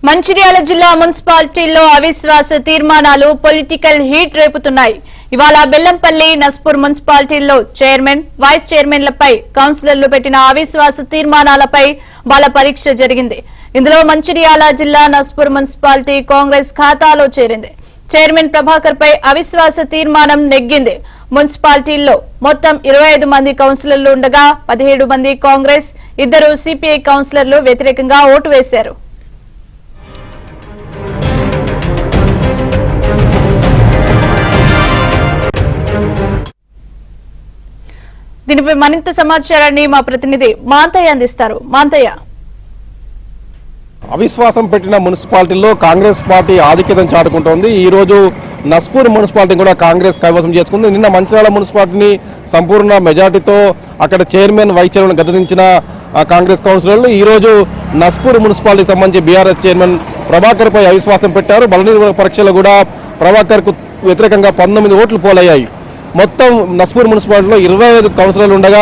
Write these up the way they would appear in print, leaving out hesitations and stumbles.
మంచిర్యాల జిల్లా మున్సిపాలిటీలో అవిశ్వాస తీర్మానాలు పొలిటికల్ హీట్ రేపుతున్నాయి. ఇవాళ బెల్లంపల్లి, నస్పూర్ మున్సిపాలిటీల్లో చైర్మన్, వైస్ చైర్మన్లపై కౌన్సిలర్లు పెట్టిన అవిశ్వాస తీర్మానాలపై బల పరీక్ష జరిగింది. ఇందులో మంచిర్యాల జిల్లా నస్పూర్ మున్సిపాలిటీ కాంగ్రెస్ ఖాతాలో చేరింది. చైర్మన్ ప్రభాకర్ పై అవిశ్వాస తీర్మానం నెగ్గింది. మున్సిపాలిటీల్లో మొత్తం 25 మంది కౌన్సిలర్లు ఉండగా 17 మంది కాంగ్రెస్, 2 సిపిఐ కౌన్సిలర్లు వ్యతిరేకంగా ఓటు వేశారు. దీనిపై మరింత సమాచారాన్ని మా ప్రతినిధి మాంతయ్య అందిస్తారు. మాంతయ్య, అవిశ్వాసం పెట్టిన మున్సిపాలిటీలో కాంగ్రెస్ పార్టీ ఆధిక్యతను చాటుకుంటోంది. ఈ రోజు నస్పూర్ మున్సిపాలిటీ కూడా కాంగ్రెస్ కైవసం చేసుకుంది. నిన్న మంచిర్యాల మున్సిపాలిటీని సంపూర్ణ మెజార్టీతో అక్కడ చైర్మన్, వైస్ చైర్మన్ గద్దెదించిన కాంగ్రెస్ కౌన్సిలర్లు ఈ రోజు నస్పూర్ మున్సిపాలిటీకి సంబంధించి బీఆర్ఎస్ చైర్మన్ ప్రభాకర్ పై అవిశ్వాసం పెట్టారు. బలనిర్వహణ పరీక్షలో కూడా ప్రభాకర్ కు వ్యతిరేకంగా 19 ఓట్లు పోలయ్యాయి. మొత్తం నస్పూర్ మున్సిపాలిటీలో 25 కౌన్సిలర్లు ఉండగా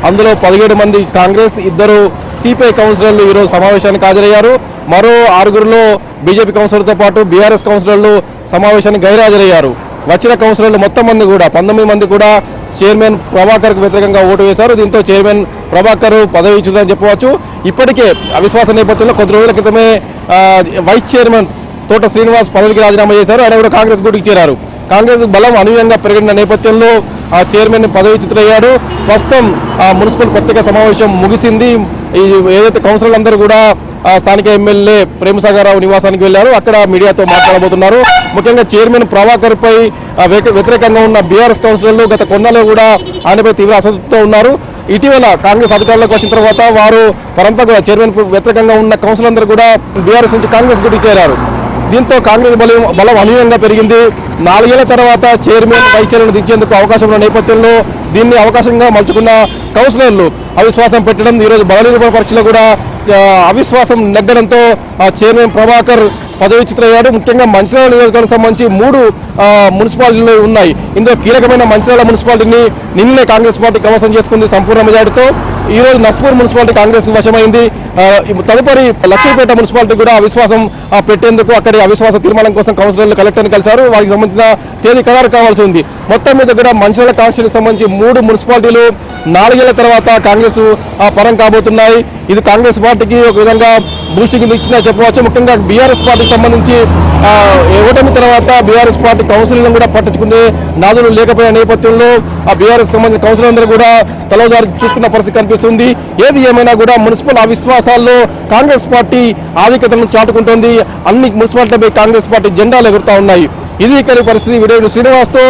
అందులో 17 మంది కాంగ్రెస్, 2 సిపిఐ కౌన్సిలర్లు ఈరోజు సమావేశానికి హాజరయ్యారు. మరో 6గురిలో బీజేపీ కౌన్సిలర్తో పాటు బీఆర్ఎస్ కౌన్సిలర్లు సమావేశానికి గైర్హాజరయ్యారు. వచ్చిన కౌన్సిలర్లు మొత్తం మంది కూడా 19 మంది కూడా చైర్మన్ ప్రభాకర్కు వ్యతిరేకంగా ఓటు వేశారు. దీంతో చైర్మన్ ప్రభాకర్ పదవి ఇచ్చిందని చెప్పవచ్చు. ఇప్పటికే అవిశ్వాస నేపథ్యంలో కొద్ది రోజుల క్రితమే వైస్ చైర్మన్ తోట శ్రీనివాస్ పదవికి రాజీనామా చేశారు. ఆయన కూడా కాంగ్రెస్ గూటికి చేరారు. కాంగ్రెస్ బలం అనూహ్యంగా పెరిగిన నేపథ్యంలో చైర్మన్ పదవిచ్యుతులయ్యాడు. ప్రస్తుతం మున్సిపల్ ప్రత్యేక సమావేశం ముగిసింది. ఏదైతే కౌన్సిలర్లు అందరూ కూడా స్థానిక ఎమ్మెల్యే ప్రేమసాగరరావు నివాసానికి వెళ్లారు. అక్కడ మీడియాతో మాట్లాడబోతున్నారు. ముఖ్యంగా చైర్మన్ ప్రభాకర్ పై వ్యతిరేకంగా ఉన్న బీఆర్ఎస్ కౌన్సిలర్లు గత కొన్నాళ్ళు కూడా ఆయనపై తీవ్ర అసంతృప్తితో ఉన్నారు. ఇటీవల కాంగ్రెస్ అధికారంలోకి వచ్చిన తర్వాత వారంతా కూడా చైర్మన్ వ్యతిరేకంగా ఉన్న కౌన్సిలర్ అందరూ కూడా బీఆర్ఎస్ నుంచి కాంగ్రెస్ గుడికి చేరారు. దీంతో కాంగ్రెస్ బలం అనూహ్యంగా పెరిగింది. 4 ఏళ్ల తర్వాత చైర్మన్, వైస్ చైర్మన్ దించేందుకు అవకాశం ఉన్న నేపథ్యంలో దీన్ని అవకాశంగా మలుచుకున్న కౌన్సిలర్లు అవిశ్వాసం పెట్టడం, ఈరోజు బలనిర్వహణ పరీక్షలో కూడా అవిశ్వాసం నెగ్గడంతో చైర్మన్ ప్రభాకర్ పదవిచ్యుతులయ్యాడు. ముఖ్యంగా మంచిర్యాల నియోజకవర్గానికి సంబంధించి 3 మున్సిపాలిటీలు ఉన్నాయి. ఇందులో కీలకమైన మంచిర్యాల మున్సిపాలిటీని నిన్నే కాంగ్రెస్ పార్టీ కైవసం చేసుకుంది సంపూర్ణ మెజార్టీతో. ఈ రోజు నస్పూర్ మున్సిపాలిటీ కాంగ్రెస్ వశమైంది. తదుపరి లక్ష్మీపేట మున్సిపాలిటీ కూడా అవిశ్వాసం పెట్టేందుకు అక్కడి అవిశ్వాస తీర్మానం కోసం కౌన్సిలర్లు కలెక్టర్ని కలిశారు. వారికి సంబంధించిన తేదీ ఖరారు కావాల్సి ఉంది. మొత్తం మీద కూడా మంచిర్యాల కాన్స్టిట్యూన్సీకి సంబంధించి 3 మున్సిపాలిటీలు 4 ఏళ్ల తర్వాత కాంగ్రెస్ పరం కాబోతున్నాయి. ఇది కాంగ్రెస్ పార్టీకి ఒక విధంగా బూస్టింగ్ ఇచ్చిందని చెప్పవచ్చు. ముఖ్యంగా బీఆర్ఎస్ పార్టీకి సంబంధించి ఓటమి తర్వాత బీఆర్ఎస్ పార్టీ కౌన్సిలర్లను కూడా పట్టించుకునే నాదులు లేకపోయిన నేపథ్యంలో ఆ బీఆర్ఎస్ సంబంధించిన కౌన్సిలర్ అందరూ కూడా తలదారి చూసుకున్న పరిస్థితి కనిపిస్తుంది. ఏది ఏమైనా కూడా మున్సిపల్ అవిశ్వాసాల్లో కాంగ్రెస్ పార్టీ ఆధిక్యతను చాటుకుంటోంది. అన్ని మున్సిపాలిటీలపై కాంగ్రెస్ పార్టీ జెండాలు ఎగురుతా ఉన్నాయి. ఇది ఇక్కడి పరిస్థితి. వీడియో శ్రీనివాస్తో